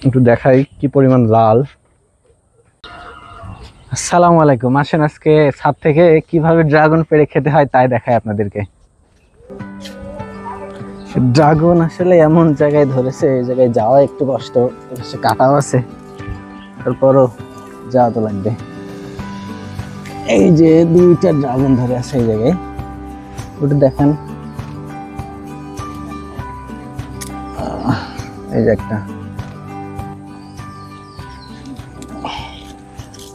একটু দেখাই কি পরিমাণ লাল। আসসালামু আলাইকুম, আসেন আজকে ছাদ থেকে কিভাবে ড্রাগন পেড়ে খেতে হয় তাই দেখাই আপনাদেরকে। ড্রাগন আসলে এমন জায়গায় ধরেছে, এই জায়গায় যাওয়া একটু কষ্ট, কাটাও আছে, তারপরও যাওয়া তো লাগবে। এই যে দুইটা ড্রাগন ধরে আছে এই জায়গায়, ওটা দেখেন, এই যে একটা।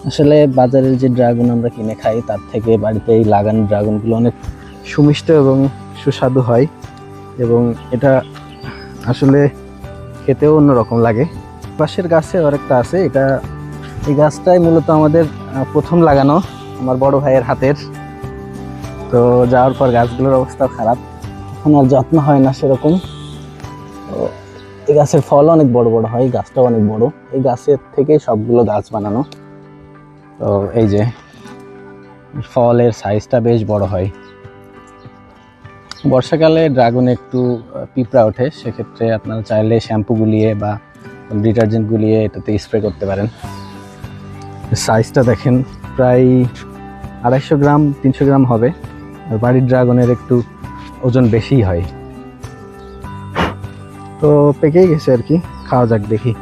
আসলে বাজারের যে ড্রাগন আমরা কিনে খাই তার থেকে বাড়িতে এই লাগানো ড্রাগনগুলো অনেক সুমিষ্ট এবং সুস্বাদু হয়, এবং এটা আসলে খেতেও অন্যরকম লাগে। পাশের গাছে আরেকটা আছে, এটা এই গাছটাই মূলত আমাদের প্রথম লাগানো, আমার বড় ভাইয়ের হাতের। তো যাওয়ার পর গাছগুলোর অবস্থাও খারাপ, এখন আর যত্ন হয় না সেরকম। তো এই গাছের ফল অনেক বড় বড় হয়, গাছটাও অনেক বড়, এই গাছের থেকে সবগুলো গাছ বানানো। তো এই যে ফলের সাইজটা বেশ বড় হয়। বর্ষাকালে ড্রাগনে একটু পিঁপড়া ওঠে, সেক্ষেত্রে আপনারা চাইলে শ্যাম্পু গুলিয়ে বা ডিটারজেন্ট গুলিয়ে এটাতে স্প্রে করতে পারেন। সাইজটা দেখেন, প্রায় 250 গ্রাম 300 গ্রাম হবে, আর বাড়ির ড্রাগনের একটু ওজন বেশিই হয়। তো পেকেই গেছে আর কি, খাওয়া যাক দেখি।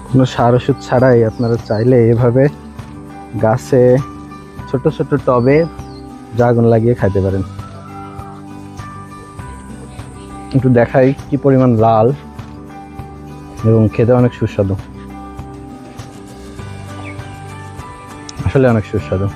কোনো সার ওষুধ ছাড়াই আপনারা চাইলে এভাবে গাছে ছোট ছোট টবে ড্রাগন লাগিয়ে খাইতে পারেন। একটু দেখাই কি পরিমাণ লাল এবং খেতে অনেক সুস্বাদু, আসলে অনেক সুস্বাদু।